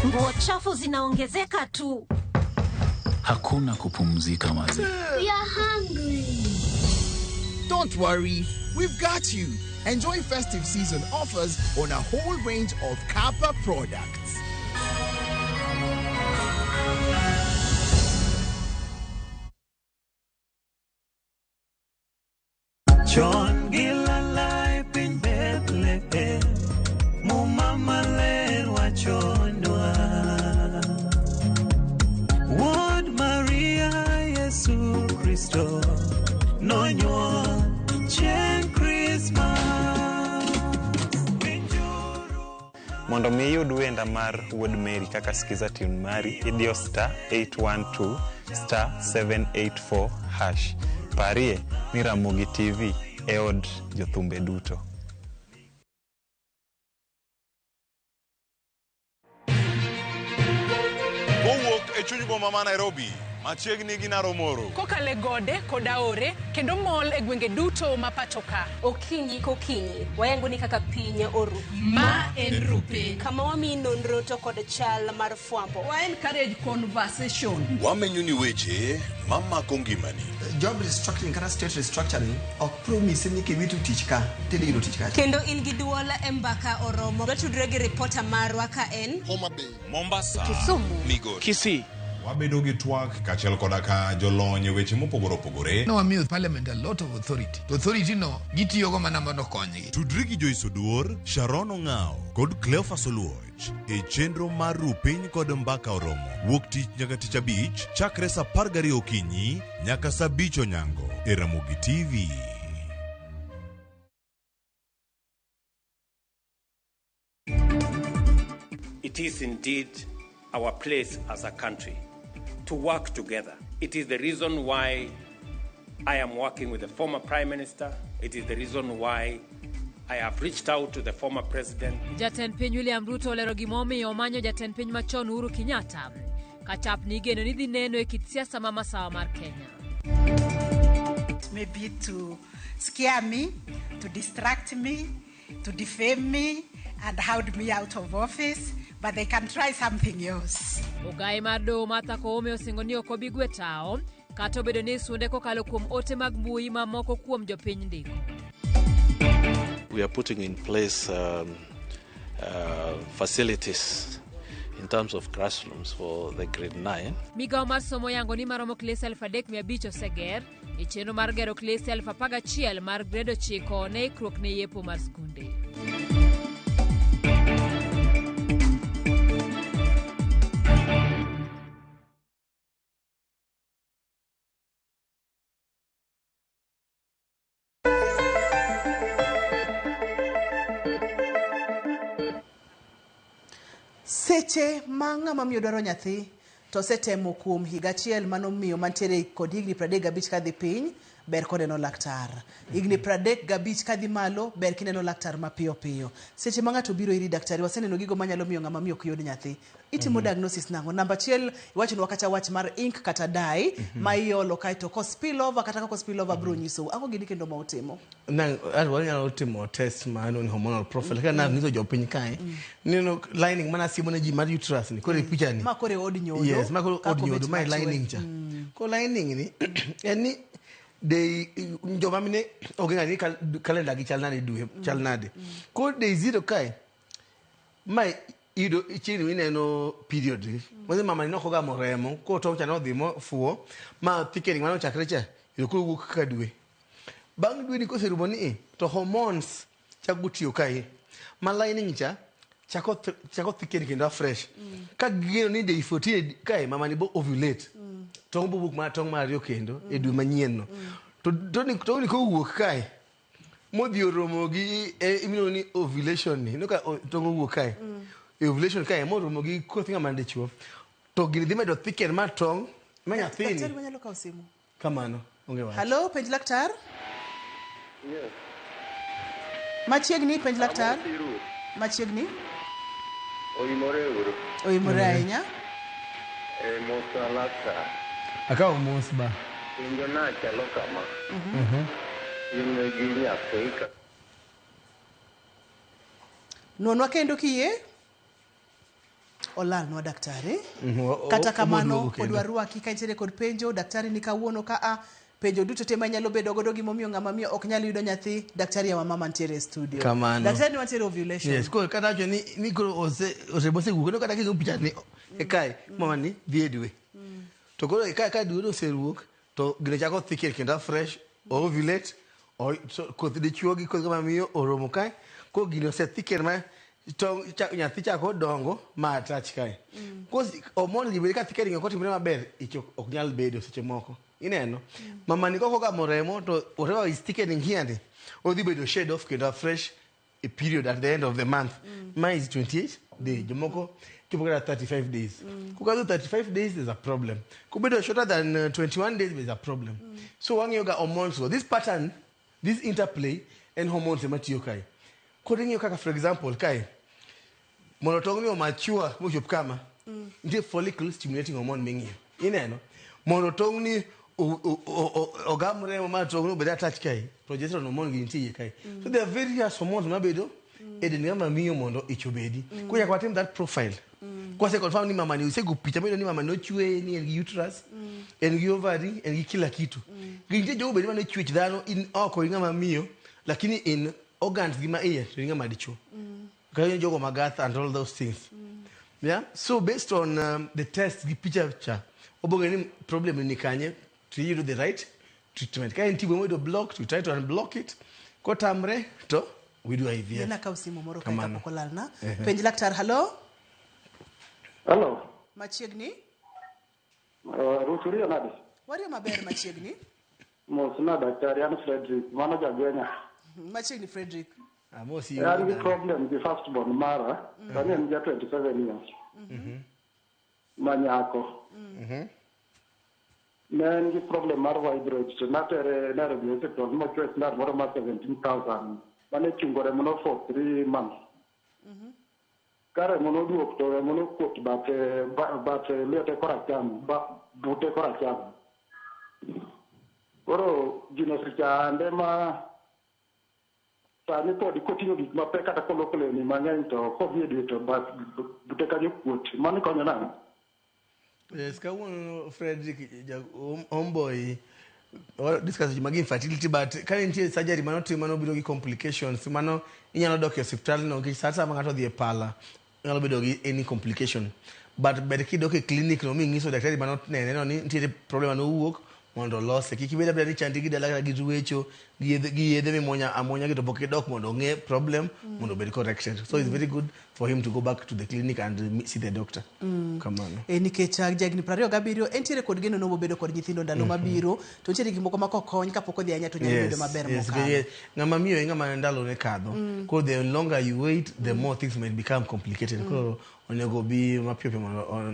Nguo chafu zinaongezeka tu. Hakuna kupumzika maze. We are hungry. Don't worry, we've got you. Enjoy festive season offers on a whole range of Kappa products. John Gilala in Bethlehem, Mumama Lerwa Chondwa. Word Maria Yesu Christo, no Nyuol, Chen Christmas. Mondo mi yud wenda mar Word Mary kaka sikiza tune mari idio *812 *784#. Parie ni Ramogi TV eod jothumbe duto. Kowuok e chuny boma ma Nairobi, machiegni gi Naromoro. Kokale gode koda ore kendo mol e gwenge duto ma pachoka. Okinyi kokinyi wayango ni kaka piny oru. Ma en rupe. Kama wami nonro to kod chal mar fwambo. Wa encourage conversation. Wamenyo ni weche mamako ngimani. Job restructuring kata state restructuring ok promise ni kiwitu tich ka tili yudo tich ka. Kendo in gi duola e mbaka oromo. Watudre gi reporter marwa ka en Homa Bay, Mombasa, Kisumu, Migori, Kisii. Wabedo gi twak kachiel koda ka jolony weche mopogore opogore. No, wamiyo parliament a lot of authority. Authority no gitiyogo mana mondo konygi. Tudri gi Joyce Oduor, Sharon Ong'ao kod Cleophas Oluoch e chenro mar Rupiny kod Mbaka Oromo. Wuok tich nyaka tich abich chakre sa 12 okinyi nyaka sa 5 onyango e Ramogi TV. It is indeed our place as a country to work together. It is the reason why I am working with the former Prime Minister. It is the reason why I have reached out to the former President. Jatend piny William Ruto olero gimomiyo omanyo jatend piny machon Uhuru Kenyatta. Kachap ni geno ni dhi neno e kit siasa ma masawa mar Kenya. Maybe to scare me, to distract me, to defame me, and hound me out of office. But they can try something else. Ogai mar doho Martha Koome osingo ni ok obi gwe tao kata obedo ni sunde kokalo kuom ote mag mbui ma moko kuom jopiny ndiko. We are putting in place facilities in terms of classrooms for the grade 9. Migao mar somo yango ni maromo klase 3,500 oseger e chenro mar gero klase 11,000 mar grade 9 ne ikruok ne yepo mar skunde. Seche ma ng'ama miyo dwaro nyathi to setemo kuom higa achiel manomiyo mantiere kod higni 35 kadhi piny ber koneno laktar. Higni 35 kadhi malo ber kineno laktar mapiyo piyo. Seche ma ng'ato biro iri daktari waseneno gigo manyalo miyo ng'ama miyo ok yud nyathi. Itimo diagnosis nango. Namba 1 iwachonwa kata wach mar ink kata dye ma iolo kaito ko spill over kata ko spill over bro nyiso. Ango gini kendo ma utimo. Na wanyalo timo test man on hormonal profile kana ngizo jopiny kae. Nino lining mana siemo na ji mar uterus ni kore picha ni. Ma kore od nyodo. Yes, ma kore od nyodo ma lining cha. Ko lining ni eni de njoma mine ogenga ni kalenda gi chalnade due chalnade. Ko de zero kai mai ido chini ineno period. Mose mama ni nokoga moremo ko to chano dhimo fuo ma thikeni mano chakre cha ido ko wuok ka due. bang dwe ni koserumo ni to hormones chako tiyo kae ma lining cha chako thicken kendo fresh ka gino ni day 14 kae mama ni bo ovulate tong bubuk ma tong mario kendo e dwe manyien no to ni ko wuok kae modhi oromo gi imino ni ovulation ni no ka tong wuok kae ovulation kae moromo gi kothi ngama ndichuo to gini dhi medo thicken ma tong ma nyathini daktari manyalo kawo simu kamano onge wach. Hello, penj laktar. Yes. Machiegni penj laktar. Machiegni. Oimore uru. Oimore ahinya. Mosa laktar. Akawo mos ba. Injo na chalo kama. In gi nyathi ka. Nonwa kendo kiyie. Olal nwa daktari. Kata kamano odwa rwaki ka intere kod penjo daktari ni kawuono ka a penjo duto te manyalo bedo godo gimomiyo ng'ama miyo ok nyal yudo nyathi daktari ya mama ntiere studio. Daktari ni wantiere ovulation. Yes, ko kata jo ni koro osebose gugo no kata kingo picha ni e kai mama ni dhiedwe. To koro ka dwe oseruok to gine chako thicker kendo fresh ovulate o koth dichuo gi koth ng'ama miyo oromo kai ko gine ose thicker ma to nyathi chako dongo ma attach kai. Cause hormone gi ka thicker ng'o timre maber icho ok nyal bedo seche moko. Ineno mama ni koko kama remo to whatever is thickening here odhi bedo shade off kendo fresh a period at the end of the month. Mine is 28 days jomoko kipo 35 days. Kukazo 35 days there's a problem. Kubedo shorter than 21 days there's a problem. So one yoga hormones so this pattern this interplay and hormones ematiyo kai. Kodinyo kaka for example kai monotongni o mature mochop kama ntie follicle stimulating hormone mingi. Ineno monotongni ogamre mama tongno beda touch kai progesterone hormone gintie kai. So there are various hormones mabedo eden ngama miyo mondo ichobedi. Kuya kwa that profile. Kwa se confirm ni mama ni usego picha medo ni mama no chwe ni en uterus en gi ovary en gi kila kitu. Gintie jo bedi mano chwech dhano in oko ngama miyo lakini in organs gima iye to ngama dicho. Kayo jogo magath and all those things. Yeah, so based on the test the picture oboge ni problem ni kanye to you do the right treatment. Kaya ntibo mwedo block to try to unblock it. Ko tamre to we do IVF. Yena ka usimu moro ka pokolalna. Penj laktar hello. Hello. Machiegni. Rusuria nadi. Wario maber machiegni. Mosna daktari an Frederick mano jagwenya. Machiegni Frederick. Mosi. I have a problem the first born Mara. Tani am 27 years. Manyako. Men the problem mar fibroids not a related to much not more than 17,000. Mane chungore mono for 3 months. Kare mono du october mono quote but lete koracham bute koracham. Oro ginosricha ndema tani to di continue di mapeka ta kolokole ni mang'eny to covid to bute kanyo quote mane konyo nang. Yes, kawuono Frederick homeboy or discuss magi infertility but currently surgery mano biro gi complications mano inyalo dok e hospital no gi sata ma ngato dhi e pala inyalo bedo gi any complication but ber kidok e clinic no mi ngiso daktari mano nene no ni nitie problem no wuok mondo lose kiki beda beda ni chandi gi dala gi ruecho gi yedhe mi amonya gi to boke dok mondo nge problem mondo bed corrected so it's very good for him to go back to the clinic and see the doctor. Kamano. Nikech jagni 27 entiere kod geno no bedo kod nyithindo ndalo mabiro to nitie gimoko ma kokony kapok odhi anya to nyalo bedo maber mokalo. Ngama miyo ngama ndalo ne kadho. Ko the longer you wait the more things might become complicated. Ko onego bi mapio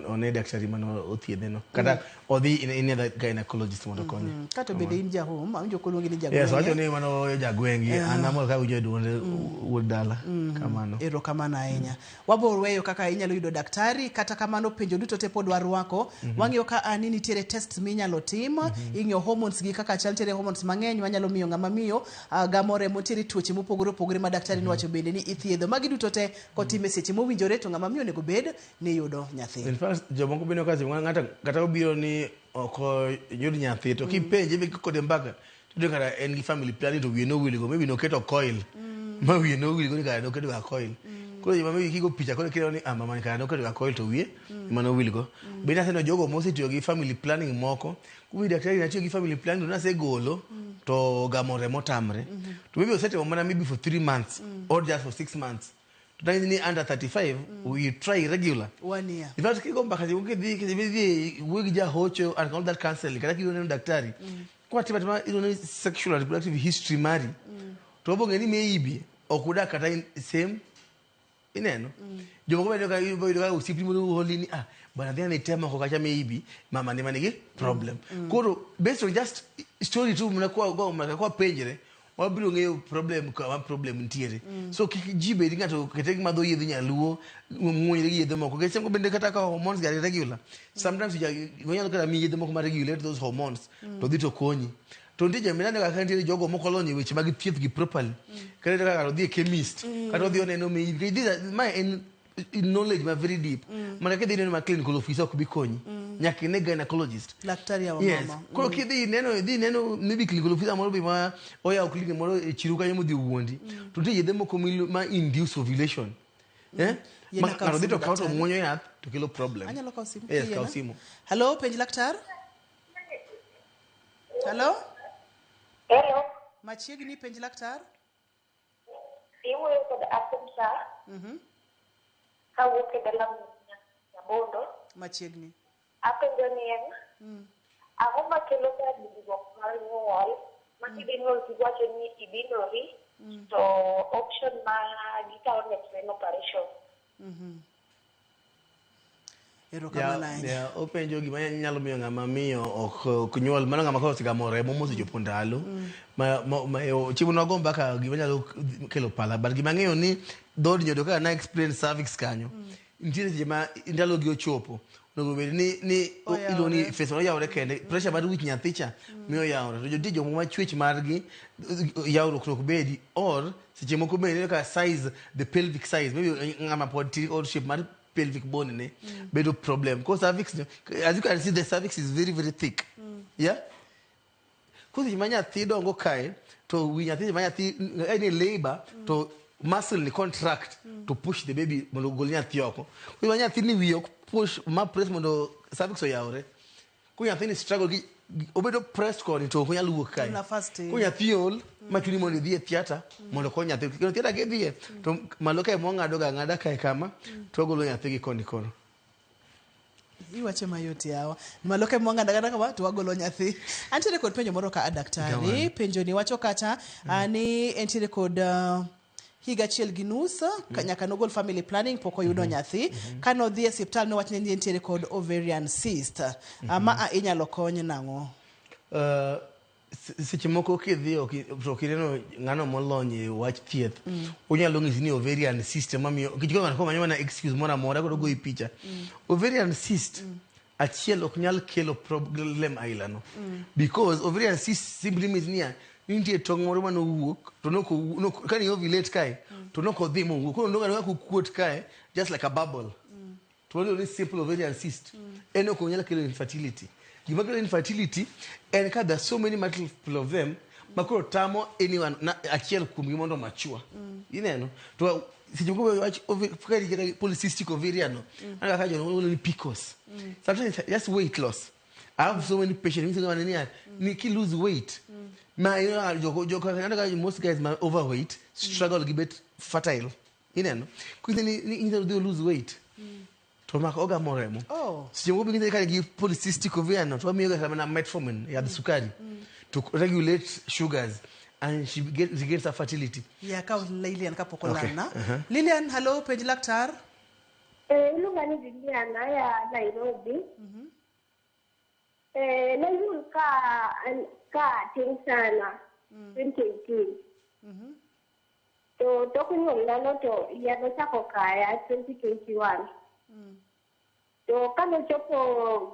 on daktari mano othiedhe no. Kata odhi in other gynecologist mondo konye. Kata bede in ja home am jo kolongi ni jagwengi. Yes, wacho ni mano jagwengi anamo ka ujo duonde wodala. Kamano. Ero kamano ahinya. Wabo weyo kaka inyalo yudo daktari kata kamano penjo duto te pod warwako wang'eyo ka anini tiere test minyalo tim ing'eyo hormones gi kaka chal tiere hormones mang'eny manyalo miyo ng'ama miyo gamore motiere tuoche mopogore ma daktari niwacho bende ni ithiedho magi duto te kotime seche mowinjore to ng'ama miyo nego bed ni yudo nyathi. In fact jomoko bino kazi ng'ata kata obiro ni oko yud nyathi to kipenje be kode mbaka to kata en gi family planning to we no will go maybe no keto coil ma we no will go kata no keto coil Koro joma mi kigo picha koro kiro ni mama ni kana oketo coil to wiye mano wilgo. Bina seno jogo mosi tiyo gi family planning moko. Kuwi daktari na tiyo gi family planning na se golo to gamore motamre. To maybe osetimo mana maybe for 3 months or just for 6 months. To ni under 35 we try regular 1 year. In fact kigo mbaka ukidhi wigi ja hocho and all that counseling kada kigo neno daktari. Kwa tiba sexual and reproductive history mari. To bonge ni maybe okuda kata same ineno jomo ko bedo usipri mo holini bana dia netema ko kacha maybe mama ni manigi problem koro based on just story tu mna kwa penjere wabiro ngeyo problem ntiere so kijibe dinga to ketegi madho yedhi nyaluo muonye gi yedhi moko kese ko bende kata ka hormones ga regular sometimes you kata mi yedhi moko ma regulate those hormones to dito konyi to ndije menane ka kanti jogo mokolonye weche mag thieth gi properly kare ka ro di chemist kata odhi oneno me my knowledge ma very deep mana ke dine ma clinical officer ko bi konyi nyaka ne gynecologist daktari ya yes mama ko kidhi neno maybe clinical officer moro bi ma oya clinic moro e chiruka yemo di wuondi to ndije yedhe moko ma induce ovulation ma ro dito ka to muonyo yath to kelo problem anyalo ka simu yes ka simu hello penj laktar hello machiegni penj laktar iwuoyo kod Asumta kawuok e dala Nyabondo machiegni apenjo ni en ang'o makelo medruok mar nyuol ma kidhi nyuol kiwacho ni ibinori to option ma gikawo next en operation ya openjo gima nyalo miyo ng'ama miyo ok nyuol mano ng'ama koro sigamore momosi jopo ndalo chiemo no gomba ka gima nyalo kelo pala but gima ng'eyo ni dod nyodo ka na experience cervix kanyo nitiere jema ndalo gi ochopo onego bed ni ilo ni face no yawre kende pressure mar wich nyathicha miyo yawre to jodi jomo ma chwech margi yawro krok bedi or seche moko bende ka size the pelvic size maybe ng'ama pod or shape mar pelvic bone ne bedo problem because cervix as you can see the cervix is very very thick yeah because imanya dongo kae to wi nyathi any labor to muscle ni contract to push the baby mondo gol nyathi oko kuwa nyathi ni wi ok push ma press mondo cervix oyawre kuwa nyathi ni struggle gi obedo pressed koni to kunya luok kae kunya nyathi ol machuni mondo dhie theater mondo kon nyathi kino theater ke dhie to maloka mo ng'ada kae kama to golo nyathi gi koni kono iwache mayoti yawa maloke mwanga ndagana kama tuwagolo nyathi antiere kod penjo moro ka daktari penjo ni wacho kata ani entiere kod higa chiel gi nus nyaka nogol family planning poko yudo nyathi kano dhi e hospital no wachne ni entiere kod ovarian cyst ama inyalo konye nango seche moko kidhi to kineno ng'ano molonye wach thieth onyalo ng'isi ni ovarian cyst mamiyo kichiko ng'ano manyo na excuse mora mora go i picha ovarian cyst achiel ok nyal kelo problem ailano because ovarian cyst simply means nitie tong' moro mano wuok to no kani ovulate kae to no kodhi mo wuok no ng'ano ku kuot kae just like a bubble to only simple ovarian cyst eno ko nyalo kelo infertility gima kelo infertility and there are so many multiple of them makoro tamo anyone achiel kuom mondo machua ineno to sijuko watch polycystic ovarian no anga ka jono only PCOS sometimes just weight loss I have so many patients ni ki lose weight my most guys my overweight struggle to get fertile ineno kuzini they lose weight to maka oga moremo sijuko bingine ka gi polycystic ovarian to amiyo ga na metformin ya sukari to regulate sugars and she gets her fertility. Yeah, ka Lilian ka pokolana. Okay. Lilian, hello, penj laktar. Lugani Lilian ya Nairobi. Nyuol ka tin sana 2018. To kunyuol nano to yano chako kaya 2021. To kano chopo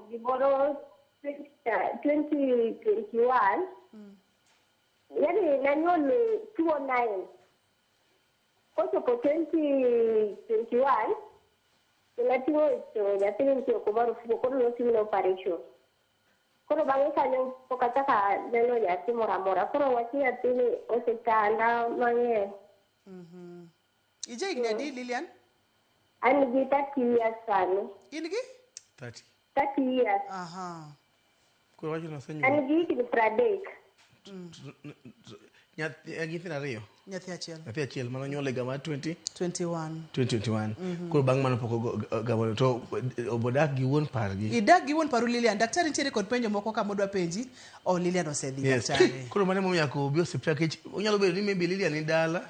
gimoro 2021 yani nanyuol 209 koso po 2021 natiwo to nyathini nitiyo kumaro fuko koro notimne operation koro bang'e kanyo pok achaka neno nyathi moro amora koro wach nyathini osetanda mang'eny ije higni adi Lilian An gi 30 years sani. In gi? 30 years. Aha. Koro wacho no senyo. An gi higni 30. Nyithindo ariyo. Nyathi achiel. Nyathi achiel mano nyuol higa mar 2021. 2021. Koro bang' mano pok gabone to obodak gi wuon pargi. Idak gi wuon paru Lilian. Daktari nitiere kod penjo moko ka modwa penji. Lilian osedhi daktari. Koro mano momiyo ko bi osiptal kech onyalo bedo ni maybe Lilian ni dala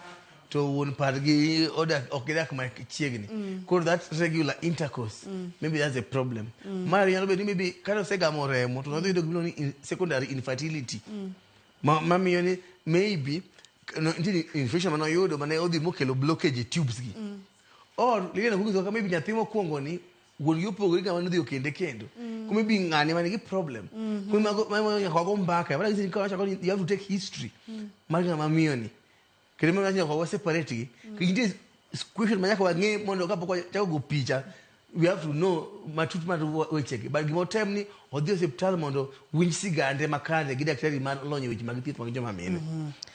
to wuon pargi ok gidak machiegni. Koro that regular intercourse, maybe that's a problem. Mari nyalo bedo ni maybe kana osegamo remo to nodhi yudo gimoro ni secondary infertility. Mamiyo ni maybe nitiere infection mano yudo mane odhi mokelo blockage e tubes gi. Or Lilian kugizo kama maybe nyathi mokwongo ni wuon gi opogore ga mano dhi okende kendo. Kuma maybe ng'ani mane gi problem. Kuma nyaka go mbaka. But you have to take history. Mari ng'ama miyo ni. Kendo mama nyaka wa separate gi. Kinde question manyaka wang'e mondo kapok chako go picha. We have to know matut mar weche gi. But gimo tem ni odhi hospital mondo winj sigande makare gi daktari man lonyo weche mag thieth mag joma mine.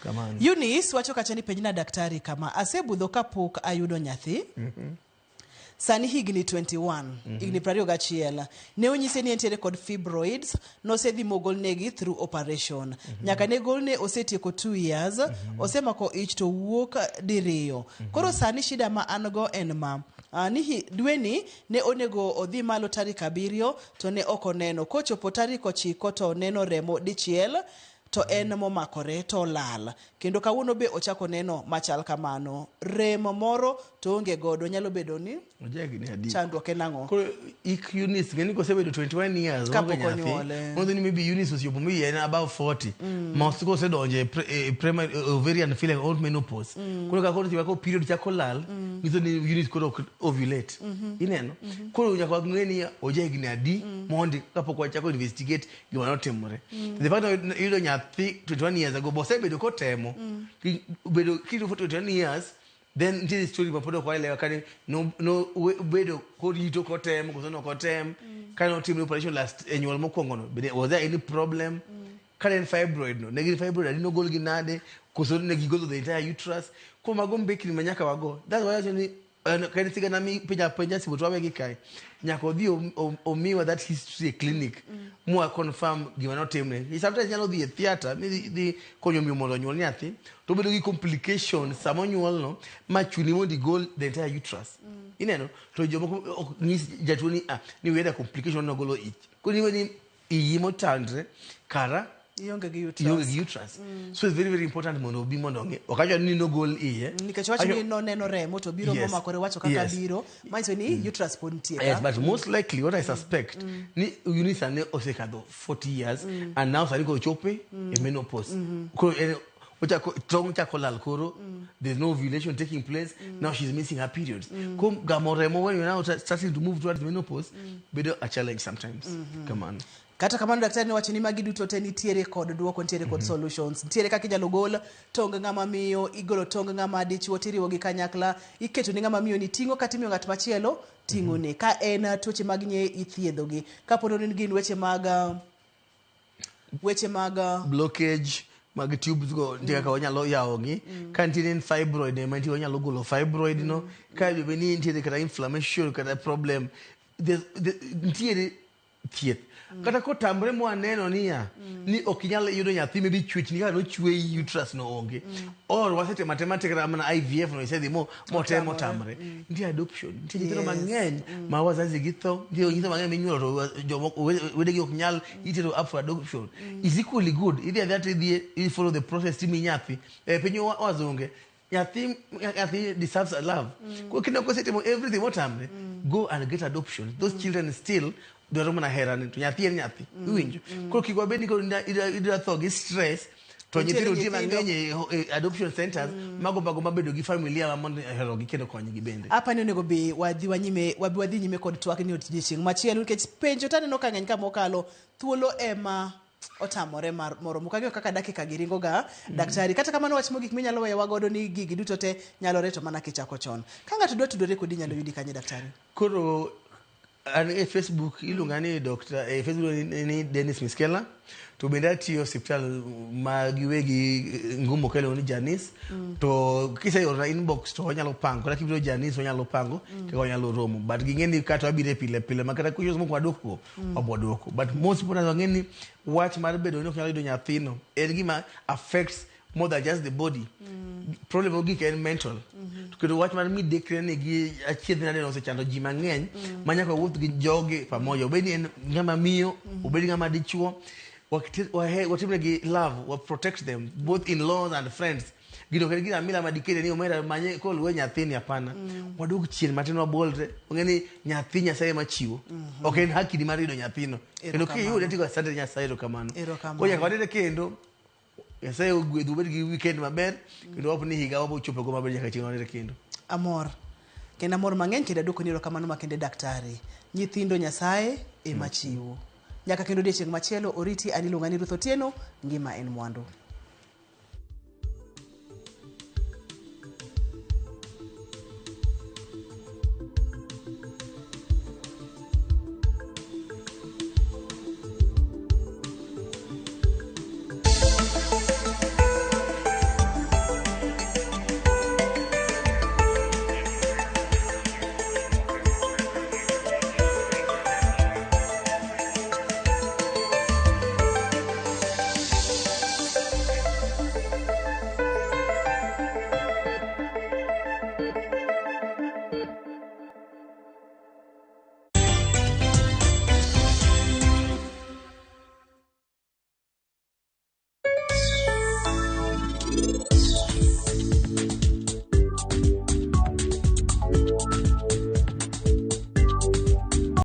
Kamano. Eunice wacho kacha ni penjna daktari kama asebudho kapok ayudo nyathi. Sani higni 21, higni 21. Ne onyise ni entiere kod fibroids, nosedhi mogol negi through operation. Nyaka ne golne osetieko 2 years, osemako ich to wuok diriyo. Koro sani shida ma an go en ma. Ni dweni ne onego odhi malo tarik 7 to ne ok oneno. Kochopo tarik 9 to neno remo dichiel. To en momakore to lal. Kendo kawuono be ochako neno machal kamano. Remo moro to onge godo nyalo bedo ni chandruok en ang'o. Koro ik Eunice ngeni kosebedo 21 years kapok onyuole. Mondo ni maybe Eunice osiepo maybe en about 40. Most ko sedonje primary ovarian feeling old menopause. Koro ka koro tiba period chako lal, ngiso ni Eunice koro ovulate. Ineno. Koro nyaka ngeni oje higni adi mondi kapok wachako investigate gima notimore. The fact that you don't have 21 years ago, but bedo ko temo bedo kido for 21 years, then this story mapodo kwa ile wakati no bedo ko rito ko temo ko no ko tem kind of team operation last annual mokwongo no was there any problem current fibroid no negative fibroid adino gol ginade ko so ne gigolo the entire uterus ko magombe kini manyaka wago. That's why actually kind of sigana mi penja si botwa wegi kai nyaka odhi omiwa that history clinic mo confirm gima no temne. Sometimes nyalo dhi e theater mi konyo mi mondo nyuol nyathi to bedo gi complications samo nyuol no ma chuni mondi gol the entire uterus. Ineno to jomoko nyis jatuoni ni weda complication no golo ich. Ko ni wedi iyimo tandre kara yonge gi uterus. So it's very very important mondo bi mondo nge okajo ni no gol iye nikech wacho ni no neno remo to biro moma kore wacho kaka biro manyiso ni uterus pod nitie. Yes, but most likely what I suspect ni Eunice ne osekadho 40 years and now sani ko chope e menopause. Ko tong chako lal koro, there's no ovulation taking place. Now she's missing her periods. Ko gamoremo when you're now starting to move towards menopause, bedo a challenge sometimes. Come on. Kata kamano daktari ne wacho ni magi duto te nitiere kod duoko, nitiere kod solutions. Nitiere kaka inyalo gol tong ng'ama miyo, igolo tong ng'ama dichuo tiriwo gi kanyakla, iketo ni ng'ama miyo ni tingo kata miyo ng'at machielo tingo ne. Ka en tuoche mag nye ithiedho gi. Kapo ni gin weche mag blockage mag tubes go ndika ka onyalo yawo gi. Ka nitiere fibroid ne mantie onyalo golo fibroid no. Ka be ni nitiere kata inflammation kata problem nitiere thieth. Kata ko tambre mo aneno niya ni okinyal yudo nyathi maybe chwech ni ka no chwe uterus no onge or wasete mathematics ramana IVF no isedhi mo temo tamre ndi adoption ndi nyithindo mang'eny ma wazazi githo ndi nyithindo mang'eny minyuolo to jomoko wedegi oknyal itero up for adoption is equally good if that you follow the process timi nyathi pinyo wazonge nyathi deserves a love ko kinoko setemo everything motamre go and get adoption. Those children still dwaro mana hera ni to nyathi en nyathi winjo ko kigwa bedi ko ida tho gi stress to nyithindo ti mang'eny adoption centers magomba bedo gi familia ma mondo hero gi kendo kony gi bende. Apa ne onego be wadhi nyime kod twak ni odiechieng' machielo nikech penjo taneno ka ng'eny ka mokalo thuolo ema otamore moro mukagio kaka dakika giringo ga daktari. Kata kamano wach mogik minyalo weyo wagodo ni gigi duto te nyalo reto mana kichako chon. Ka ng'ato dwa tudore kodi nyalo yudi kanye daktari? Koro an e Facebook iluonga ni Dr. Facebook ni Dennis Miskela, to bende atiyo hospital ma giwegi ngumo kelo ni Janice, to kiseyora inbox to onyalo pango, kata kibiro Janice onyalo pango, kaka onyalo romo, but ging'eni kata wabire pile makata kuyo moko wadoko wabodoko, but most people wang'eni wach mar bedo ni ok nyalo yudo nyathino en gima affects more than just the body. Problem ogik en mental. Kendo wach mar midekre ni gi achiedh nade osechando ji mang'eny manyaka wuoth gi joge pamoja, obedi en ng'ama miyo, obedi ng'ama dichuo, watimne gi love, we protect them both in laws and friends. Gino kene gina mila madikede ni omera manye koluwe nyathini hapana. Waduog chien matin wabolre, ongeni nyathi Nyasaye machiwo. Ok en haki ni mar yudo nyathino. Kendo kiyude tiko asante Nyasaye erokamano. Oya kwadede kendo Nyasaye ogwedhu ubed gi weekend maber, kendo wapo ni higa wapo chopo go maber nyaka chieng' wanere kendo. Amor. Kendo amor mang'eny kendo adwoko ni erokamano makende daktari. Nyithindo Nyasaye ema chiwo. Nyaka kendo odiechieng' machielo oriti, an iluonga ni Ruth Otieno, ngima en mwandu.